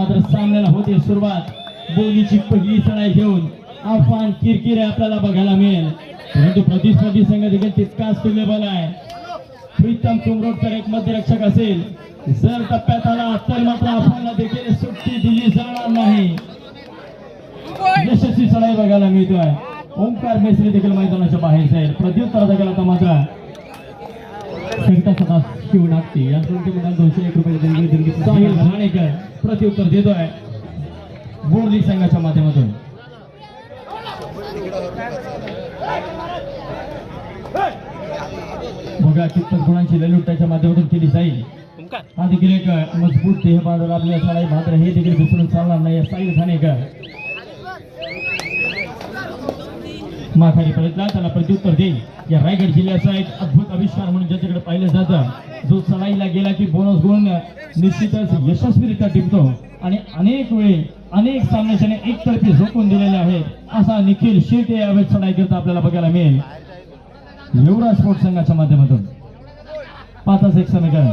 मात्र सामन्याला होते सुरुवात. बोलीची पहिली चढाई घेऊन अफान किरकिरे आपल्याला बघायला मिळेल, परंतु प्रतिस्पर्धी संघ देखील तितकाच तुल्यबल आहे. प्रीतम कुमरोडकर एक मध्यरक्षक असेल, जर टप्प्यात आला तर मात्र अफानला देखील सुट्टी दिली जाणार नाही. यशस्वी चढाई बघायला मिळतोय. ओंकार मेसरी देखील मैदानाच्या बाहेर जाईल. प्रत्युत्तर देखील आता मात्र संगीता सदाशिव नागती यांच्यावरती मैदान 201 रुपये देणगी साहिल घाणेकर प्रत्युत्तर देतोय बोर्ली संघाच्या माध्यमातून. बघा कितपत गुणांची ललूट त्याच्या माध्यमातून केली जाईल. हा देखील एक मजबूत देह बांधून आपल्या चढाई मात्र हे देखील विसरून चालणार नाही. साहिल घाणेकर माघारी परतला, त्याला प्रत्युत्तर देईल. या रायगड जिल्ह्याचा एक अद्भुत आविष्कार म्हणून ज्याच्याकडे पाहिलं जातं, जो चढाईला गेला की बोनस गुण निश्चितच यशस्वीरित्या टिकतो आणि अनेक वेळी अनेक सामन्याने एकतर्फी झोकून दिलेले आहेत, असा निखिल शेटे यावेळी चढाई करता आपल्याला बघायला मिळेल युवराज स्पोर्ट्स संघाच्या माध्यमातून. 5-1 समीकरण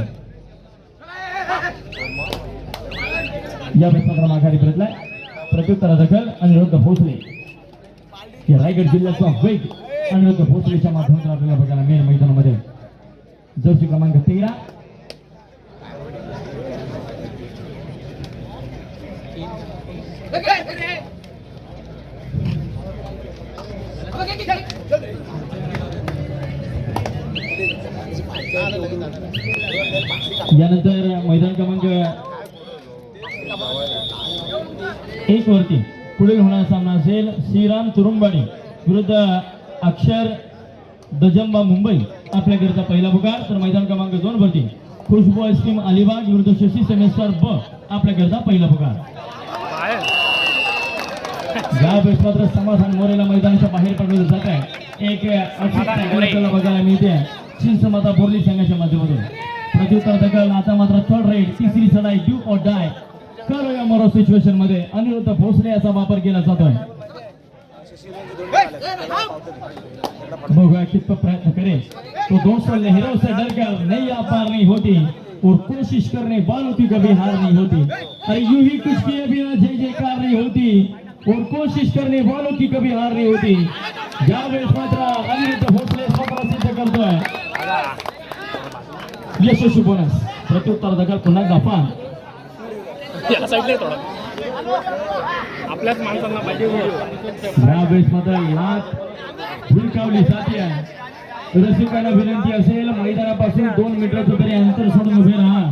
यावेळी मात्र माघारी परतलाय. प्रत्युत्तर दखल अनिरुद्ध भोसले. रायगड जिल्ह्याचा वेग अनिरुद्ध भोसलेच्या माध्यमातून आपल्याला बघायला मिळेल मैदानामध्ये. जर्सी क्रमांक 13 यानंतर मैदान क्रमांक 1 वरती पुढील होणारा सामना असेल श्रीराम तुरुंबाडी विरुद्ध अक्षर दजंबा मुंबई आपल्याकरता पहिला पुकार. तर मैदान क्रमांक 2 वरती खुशबू आईस्क्रीम अलिबाग विरुद्ध शशी सेमेस्टर ब आपल्याकरता पहिला पुकार. यावेळेस मात्र समाधान मोरेला मैदानाच्या बाहेर पडलं जात आहे. एक आपल्याला बघायला मिळते चिंचमाता बोर्ली संघाच्या माध्यमातून. प्रत्युत्तर दखल आता मात्र थर्ड राईड तिसरी चढाई डू ऑर डाय करो या मरो सिच्युएशन मध्ये अनिरुद्ध भोसले याचा वापर केला जातोय. बघूया कितपत प्रयत्न करेल तो. दोस्तों लहरों से डरकर नैया पार नहीं होती और कोशिश करने वालों की कभी हार नहीं होती. अरे यूं ही कुछ किए बिना जय जयकार नहीं होती और कोशिश करने वालों की कभी हार नहीं होती. यावेळेस मात्र अनिरुद्ध भोसले स्वतः सिद्ध करतोय यशस्वी बोनस. प्रत्युत्तर दखल पुन्हा गफान आपल्याच माणसांना पाहिजे. यावेळेस मात्र लाट फुलकावली जाते आहे. रसिकांना विनंती असेल मैदानापासून 2 मीटरचं तरी अंतर सोडून उभे राहा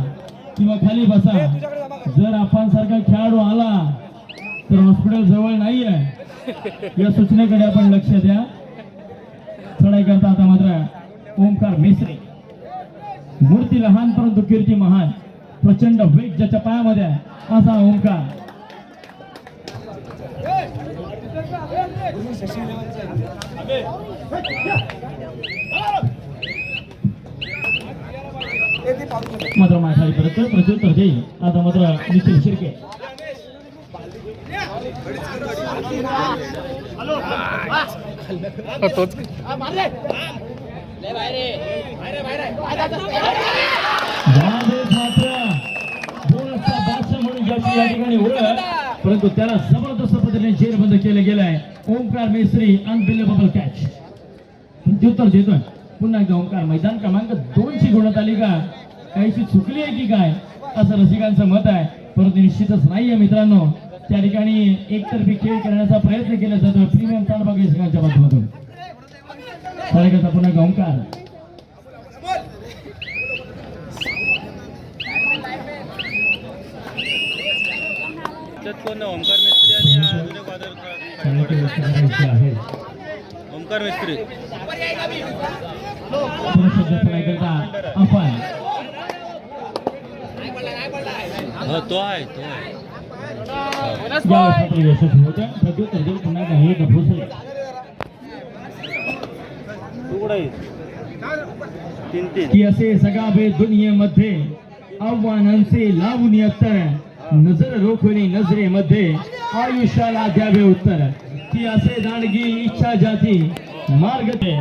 किंवा खाली बसा. जर आपण सारखा खेळाडू आला तर हॉस्पिटल जवळ नाही आहे, या सूचनेकडे आपण लक्ष द्या. चढाई करता आता मात्र ओंकार मेसरे. मूर्ती लहान परंतु कीर्ती महान. प्रचंड वेग ज्याच्या पायामध्ये आहे असा ओंकार. मात्र माघारी परत प्रत्युत्तर देईल आता मात्र निखिल शिर्के. या ठिकाणी ओळख, परंतु त्याला जबरदस्त पद्धतीने जेरबंद केलं गेलं आहे. ओंकार मेसरी अनबिलिव्हेबल कॅच. प्रत्युत्तर देतोय पुन्हा एकदा ओंकार. मैदान क्रमांक 2 ची गुणतालिका काहीशी चुकली आहे की काय असं रसिकांचं मत आहे, परंतु निश्चितच नाहीये मित्रांनो. त्या ठिकाणी एकतर्फी खेळ करण्याचा प्रयत्न केला जातोय प्रीमियम तालबाग संघाच्या माध्यमातून. कार्यकर्ता पुन्हा एकदा ओंकार. ओंकार मिस्त्री आणि ओंकार मिस्त्री तो आहे की असे सगळ्या दुनियेमध्ये आव्हानांचे लावून येतर नजर रोखणे नजरेमध्ये आयुष्याला द्यावे उत्तर. की असे दांडगी इच्छा जाती मार्ग ते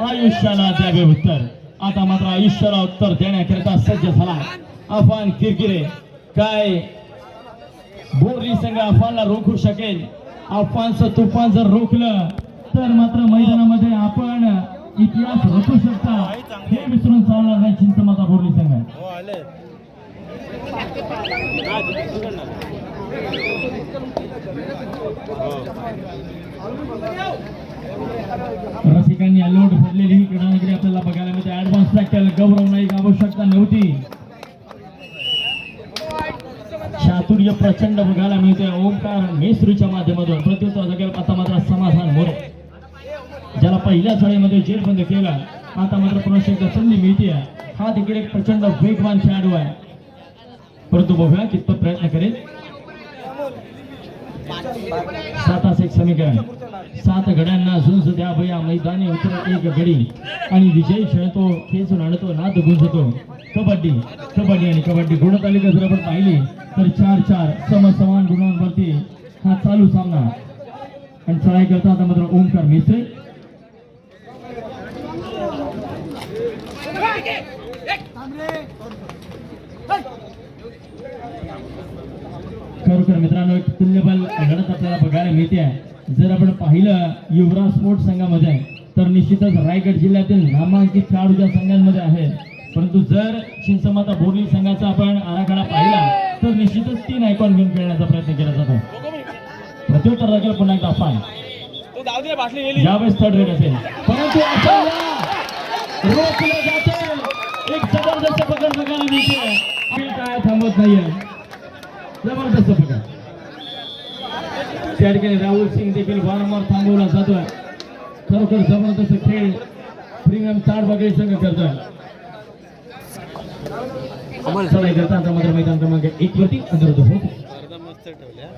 आयुष्याला द्यावे उत्तर. आता मात्र आयुष्याला उत्तर देण्याकरिता सज्ज झाला अफान किरकिरे. काय बोरली संघ अफवानला रोखू शकेल. अफवानचं तुफान जर रोखलं तर मात्र मैदानामध्ये आपण इतिहास रचू शकता. हे विसरून चालणार नाही चिंचमाता बोरली संघ. हो आले रसिकांनी अलोट भरलेली ही क्रमगिरी आपल्याला बघायला मिळते. ऍडव्हान्स टॅकल गौरव नाईक आवश्यकता नव्हती. चातुर्य प्रचंड बघायला मिळते ओमकार मेस्त्रीच्या माध्यमातून. प्रत्युत्तर जगेल आता मात्र समाधान मोरे, ज्याला पहिल्या चढाईमध्ये जेरबंद केला, आता मात्र पुन्हा एकदा संधी मिळते. हा देखील एक प्रचंड वेगवान खेळाडू आहे, परंतु बघूया कितपत प्रयत्न करेल. 7 समीकरण. 7 गड्यांना झुंज द्या भया मैदानी उतर एक गडी आणि विजय खेळतो, खेचून आणतो, नाद गुंजतो. कबड्डी आणि कबड्डी गुणतालिका जर आपण पाहिली तर 4-4 समान गुणांवरती हा चालू सामना. आणि चढाई करता आता मात्र ओमकार मेस्त्री. खरोखर मित्रांनो एक तुल्यबल लढत आपल्याला बघायला मिळते आहे. जर आपण पाहिलं युवराज स्पोर्ट्स संघामध्ये तर निश्चितच रायगड जिल्ह्यातील नामांकित खेळाडूच्या संघांमध्ये आहे, परंतु जर चिंचमाता बोरली संघाचा आपण आराखडा पाहिला तर निश्चितच 3 आयकॉन घेऊन खेळण्याचा प्रयत्न केला जातो. प्रत्युत्तर लागेल पुन्हा एकदा अफान. यावेळेस थर्ड रेट असेल, परंतु रोखलं जाते. एक जबरदस्त पकड बघायला मिळते. काय थांबत नाहीये, जबरदस्त पकड. त्या ठिकाणी राहुल सिंग देखील वारंवार थांबवला जातोय. खरोखर जबरदस्त खेळ प्रीमियम 4 बघायला संघ करतोय. चढाई करता आता मात्र मैदान क्रमांक 1 वरती अंतर्गत होत.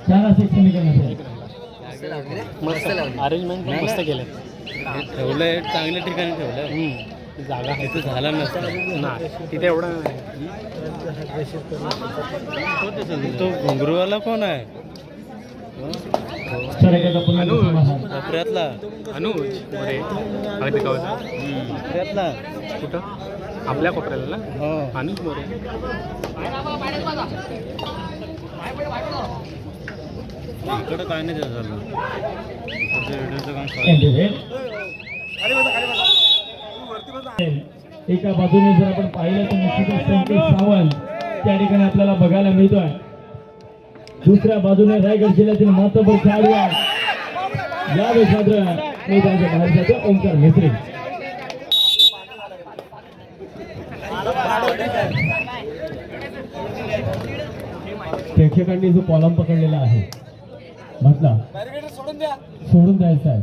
4 समीकरण असेल. अरेंजमेंट मस्त केलं. ठेवलंय चांगल्या ठिकाणी ठेवलंय. जागा आहे इथं झाला नसतं नाही तिथे एवढं तो घुंगरूवाला कोण आहे? चढाई करता पुन्हा एकदा समाधान. कोपऱ्यातला अनुज मोरे हळदी गावचा कोपऱ्यातला कुठं आपल्या कोपऱ्याला ना हो अनुज मोरे. इकडं काय नाही झालं. इकडचं व्हिडिओचं काम एका बाजूने जर आपण पाहिलं तर निश्चितच संकेत सावंत त्या ठिकाणी आपल्याला बघायला मिळतोय. दुसऱ्या बाजूने रायगड जिल्ह्यातील महत्त्वपूर्ण खेळाडू यावेळेस मात्र मैदानाच्या बाहेर जातो ओमकार मेस्त्री. प्रेक्षकांनी जो कॉलम पकडलेला आहे म्हटला सोडून द्यायचा आहे.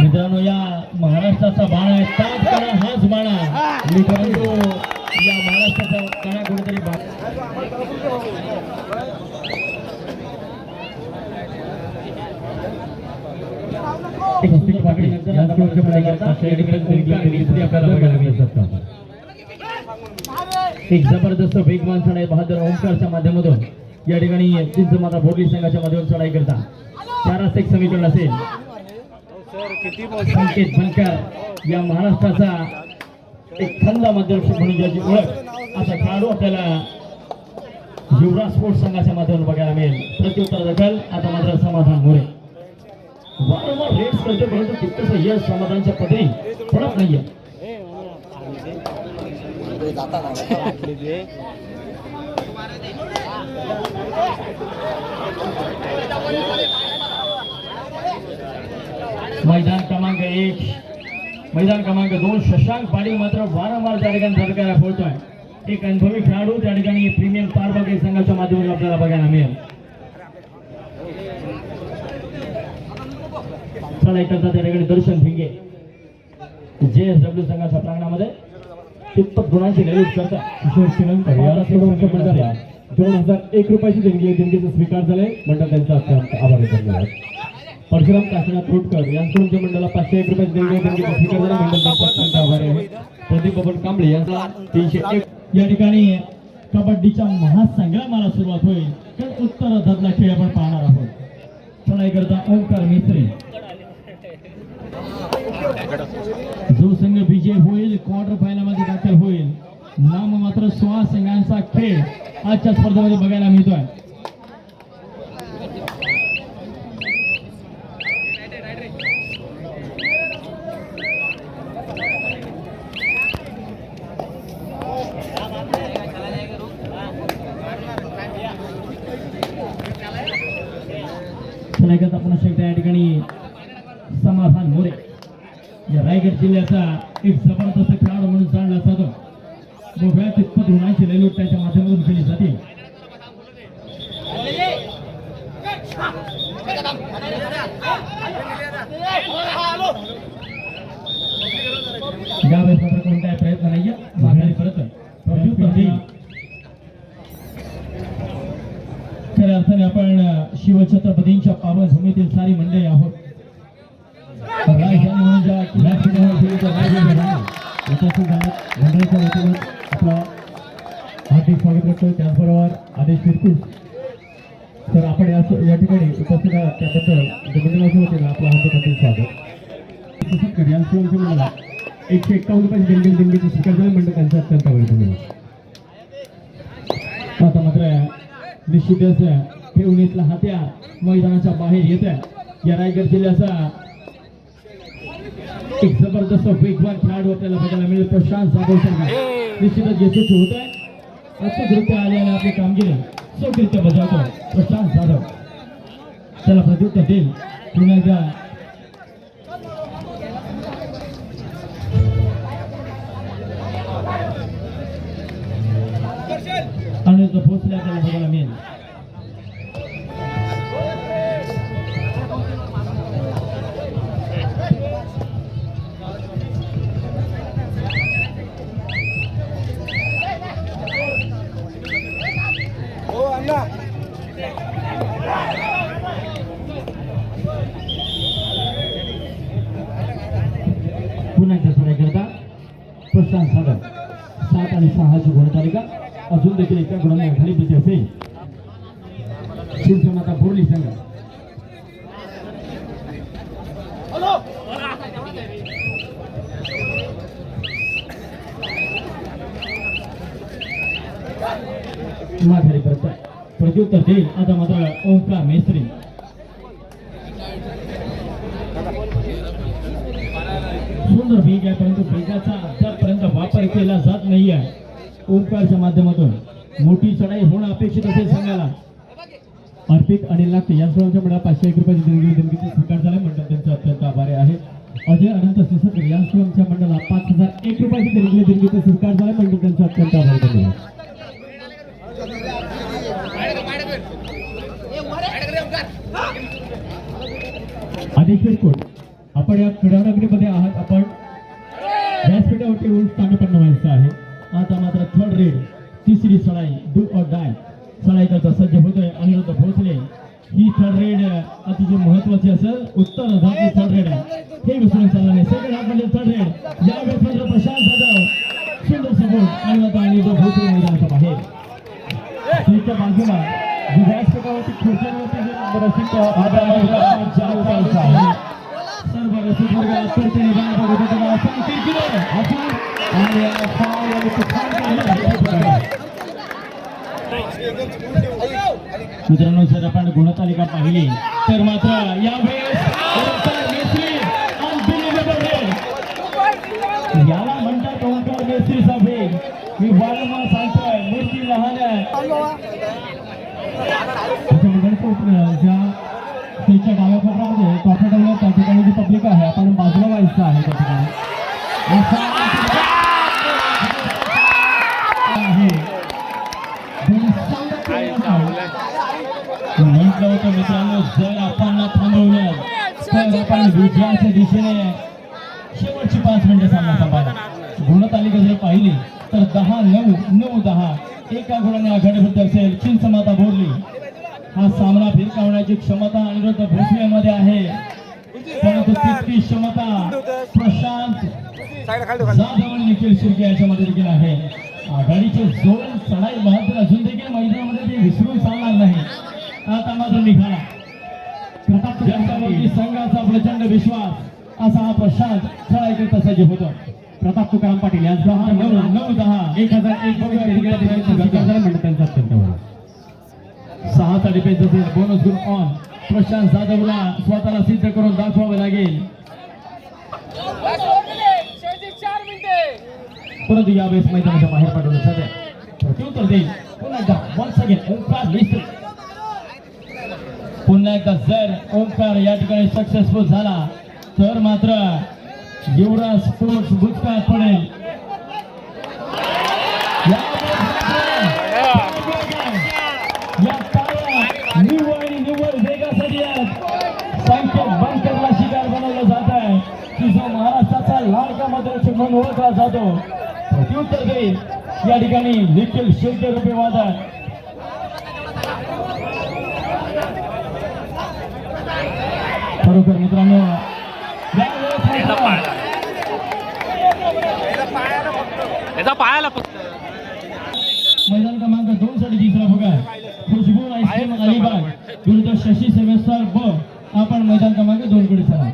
मित्रांनो या महाराष्ट्राचा बाणा आहे, ताज कणा हाच बाणा. परंतु या महाराष्ट्राचा कणा कुठेतरी एक जबरदस्त वेगवान चढाई बहादूर ओमकारच्या माध्यमातून या ठिकाणी चिंचमाता बोरली संघाच्या माध्यमातून चढाई करता. 4 समीकरण असेल. संकेत बनकर या महाराष्ट्राचा एक खंड मध्यरक्षक म्हणून ज्याची ओळख असा खेळाडू आपल्याला युवराज स्पोर्ट्स संघाच्या माध्यमातून बघायला मिळेल. प्रत्युत्तर दखल आता मात्र समाधान मोरे. वारंवार रेट्स करतो परंतु तितकंसं यश समाधानच्या पदरी पडत नाहीये. मैदान क्रमांक 1 मैदान क्रमांक 2 शशांक पाटील मात्र वारंवार त्या ठिकाणी धडकायला पोहोचतोय. एक अनुभवी खेळाडू त्या ठिकाणी प्रीमियम 4 बघाई संघाच्या माध्यमातून आपल्याला बघायला मिळेल. चढाई करता त्या ठिकाणी दर्शन भिंगे JSW संघाच्या प्रांगणामध्ये तिप्पट गुणांची लढत करता. किशोर श्रीलंका 2001 रुपयाची देणगीचा स्वीकार झाले. मंडळ त्यांचा अत्यंत आभारी धन्यवाद. परशुराम काशीनाथ रोटकर यांच्याकडून जे मंडळाला 501 रुपयाची देणगीचा स्वीकार झाला. मंडळ त्यांचा अत्यंत आभारी आहे. प्रदीप बबन कांबळे यांचा 301. या ठिकाणी कबड्डीच्या महासंग्रामाला सुरुवात होईल. तर उत्तरार्धातला खेळ आपण पाहणार आहोत. चढाई करता ओमकार मेस्त्री. जो संघ विजय होईल क्वार्टर फायनल मध्ये दाखल होईल नाम मात्र 16 संघांचा खेळ आजच्या स्पर्धेमध्ये बघायला मिळतोय. सलागत आपण शकता या ठिकाणी समाधान मोरे या रायगड जिल्ह्याचा एक जबरदस्त खेळाडू म्हणून जाणला जातो. मोठ्या तितपत गुणांची लयलूट त्याच्या माध्यमातून केली जाते. यावेळेस मात्र कोणताही प्रयत्न नाहीये माघारी परत खऱ्या अर्थाने आपण शिवछत्रपतींच्या पावनभूमीतील सारी मंडळी आहोत. राजधानी म्हणून ज्या उपस्थित झाल्यात मंडळीच्या वतीनं आपला हार्दिक स्वागत करतो. त्याचबरोबर आदेश फिरकूस तर आपण या ठिकाणी उपस्थित आहात त्याबद्दल मंडळाच्या वतीनं आपलं हार्दिक स्वागत. यांच्या मंडळाला 151 रुपयाची देणगी स्वीकार झाली मंडळ त्यांचा अत्यंत आवडतो. आता मात्र निश्चितच ठेवणीतला हत्यार मैदानाच्या बाहेर येत आहे. या रायगड जिल्ह्याचा एक जबरदस्त वेगवान खेळाडू आपल्याला बघायला मिळेल. प्रशांत जाधव निश्चितच यशस्वी होत आहे. अचूकरित्या आल्याने आपली कामगिरी चोखरित्या बजावतो प्रशांत जाधव. त्याला प्रत्युत्तर देईल पुण्याच्या अनिरुद्ध भोसले आपल्याला बघायला मिळेल. पुन्हा एकदा सराई करता प्रशांत जाधव 7 आणि 6 ची गुणतालिका अजून देखील एका गुणांना खाली भीती असेल. शिवसेना बोरली संघ माघारी परत प्रत्युत्तर देईल. आता मात्र ओंकार मेस्त्री सुंदर वेग आहे परंतु वेगाचा अद्यापर्यंत वापर केला जात नाही आहे. ओंकारच्या माध्यमातून मोठी चढाई होणं अपेक्षित असेल संघाला. अर्पित आणि लागते या सर्वांच्या मंडळाला 501 रुपयाची देणगीचा स्वीकार झाला. मंडळ त्यांचा अत्यंत आभारी आहे. अजय अनंत सिसकर या सर्वांच्या मंडळाला 5001 रुपयाची देणगीचा स्वीकार झाला. मंडळ त्यांचा अत्यंत आभारी आहे. आदेश फिरकोट आपण या क्रीडानगरीमध्ये आहात. आपण व्यासपीठावरती येऊन स्थानपन्न व्हायचं आहे. आता मात्र थर्ड रेड तिसरी सळाई डू ऑर डाय सळाई करता सज्ज होतोय अनिरुद्ध भोसले. ही थर्ड रेड अतिशय महत्वाची असेल. उत्तर धावती थर्ड रेड आहे हे विसरून चालणार नाही. सेकंड हाफ मध्ये थर्ड रेड यावेळेस मात्र प्रशांत जाधव सुंदर सपोर्ट आणि आता अनिरुद्ध भोसले मैदानाच्या बाहेर त्याच्या बाजूला जी व्यासपीठावरती खुर्च्यांवरती रसिक सर्व रसिक वर्ग अत्यंत मित्रांनो जर आपण गुणतालिका पाहिली तर मात्र यावेळेस याला म्हणतात ओंकार मेस्त्रीचा वेग. मी वारंवार सांगतोय मूर्ती लहान आहे. ज्या स्टेजच्या डाव्या कोपऱ्यामध्ये कॉफी ठेवलं त्या ठिकाणी जी पब्लिक आहे आपण बाजूला व्हायचं आहे. त्या ठिकाणी म्हटलं होतं मित्रांनो जर आपण थांबवलं तर आपण विजयाच्या दिशेने शेवटची 5 मिनिटं सामना संपायला. गुणतालिका जर पाहिली तर 10-9 9-10 एका गुणाने आघाडीवर असेल चिंचमाता बोरली. हा सामना फिरकावण्याची क्षमता अनिरुद्ध भोसलेमध्ये आहे परंतु तितकी क्षमता प्रशांत जाधव आणि निखिल शिर्के याच्यामध्ये देखील आहे. आघाडीचे जोर चढाई बहादूर अजून देखील मैदानामध्ये ते विसरून चालणार नाही. आता मात्र निघाला जनतावरती संघाचा प्रचंड विश्वास असा हा प्रशांत चढाई करता सज्ज होतो. प्रताप तुकाराम पाटील यांचा 9-10 1001 त्यांचा अत्यंत 6चा डिफेन्स असेल बोनस गुण ऑन प्रशांत जाधवला स्वतःला सिद्ध करून दाखवावे लागेल परंतु यावेळेस मैदानाच्या बाहेर पाठवलं सध्या प्रत्युत्तर देईल पुन्हा एकदा वन्स अगेन ओंकार मिस्त्री पुन्हा एकदा जर ओंकार या ठिकाणी सक्सेसफुल झाला तर मात्र युवराज स्पोर्ट्स भूतकाळात पडेल या काळात निव्वळ आणि निव्वळ वेगासाठी संकेत बंकरला शिकार बनवलं जात आहे की जो महाराष्ट्राचा लाडका मधुरक्षक म्हणून ओळखला जातो प्रत्युत्तर देईल या ठिकाणी निखिल शिर्के रुपये वादक खरोखर मित्रांनो याचा पायाला फक्त मैदान क्रमांक 2 साठी तिसरा फुगा खुशबू आईस्क्रीम अलिबाग विरुद्ध शशी सेमेस्टर ब आपण मैदान क्रमांक 2 कडे चला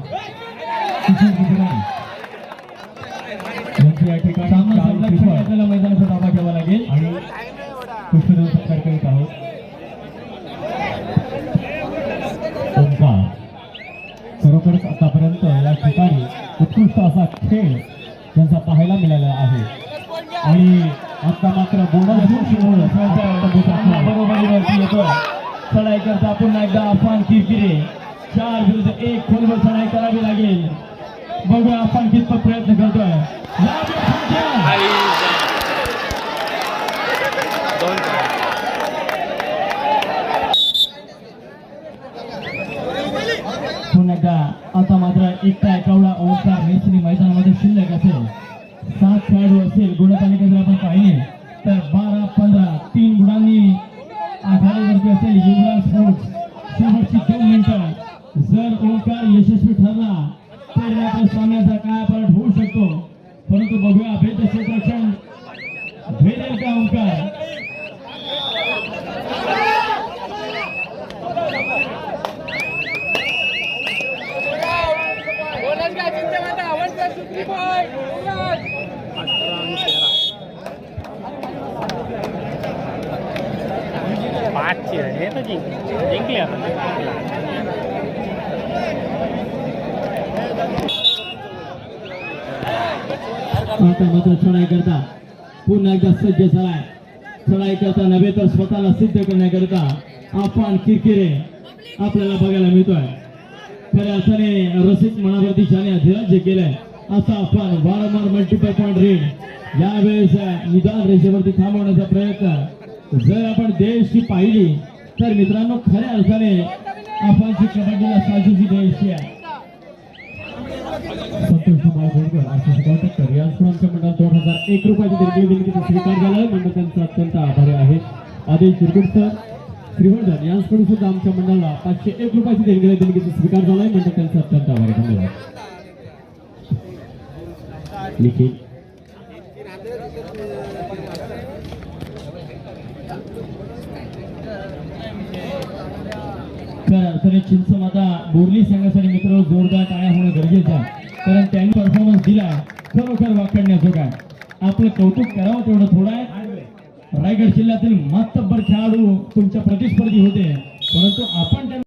या ठिकाणी सामना संरक्षण आपल्याला मैदानाचा ताबा घ्यावा लागेल आणि पुष्पदेव सत्कार करीत आहोत ओंकार खरोखरच आतापर्यंत या ठिकाणी उत्कृष्ट असा खेळ त्यांचा पाहायला मिळाला आहे आणि आता मात्र बरोबरीवरती येतोय चढाई करता पुन्हा एकदा अफान किरकिरे 4 विरुद्ध 1 खोलवर चढाई करावी लागेल बघूया आपण कितपत प्रयत्न करतोय पुन्हा एकदा आता मात्र एकटा एकावडा ओंकार मेसनी मैदानामध्ये शिल्लक असेल 7 खेळाडू असेल गुणतालिका जर आपण पाहिली तर 12-15 3 गुणांनी आघाडीवरती असेल युवराज स्पोर्ट्स शेवटची 2 मिनिटं जर ओंकार यशस्वी ठरला तर मात्र सामन्याचा काय पालट होऊ शकतो परंतु बघूया भेद क्षेत्ररक्षण भेदेल का ओंकार पाचची आहे तर जिंकले आता मात्र चढाई करता पुन्हा एकदा सज्ज झालाय चढाई करता नव्हे तर स्वतःला सिद्ध करण्याकरता आपण किरकिरे आपल्याला बघायला मिळतोय खऱ्या अर्थाने रसिक मनावरती ज्याने अधिराज्य केलंय असा आपण वारंवार मल्टिपल पॉईंट रेड यावेळेस निदान रेषेवरती थांबवण्याचा प्रयत्न जर आपण देशची पाहिली तर मित्रांनो खऱ्या अर्थाने आपण जी कबड्डीला साजेशी देशची आहे संतोष कुमार गोडकर आमच्या मंडळ 2001 रुपयाची देणगी स्वीकार झाला मंडळ त्यांचा अत्यंत आभारी आहेत आदेश शिरकुट सर श्रीवर्धन यांच्याकडून सुद्धा आमच्या मंडळाला 501 रुपयाची देणगीचा स्वीकार झालाय मंडळ त्यांचा अत्यंत आभारी धन्यवाद निखिल तर चिंचमाता बोरली संघासाठी मित्र जोरदार टाळ्या होणं गरजेचं आहे कारण त्यांनी परफॉर्मन्स दिला खरोखर वाकडण्याजोगा आपलं कौतुक करावं तेवढं थोडं आहे रायगड जिल्ह्यातील मातब्बर खेळाडू तुमच्या प्रतिस्पर्धी होते परंतु आपण त्यांना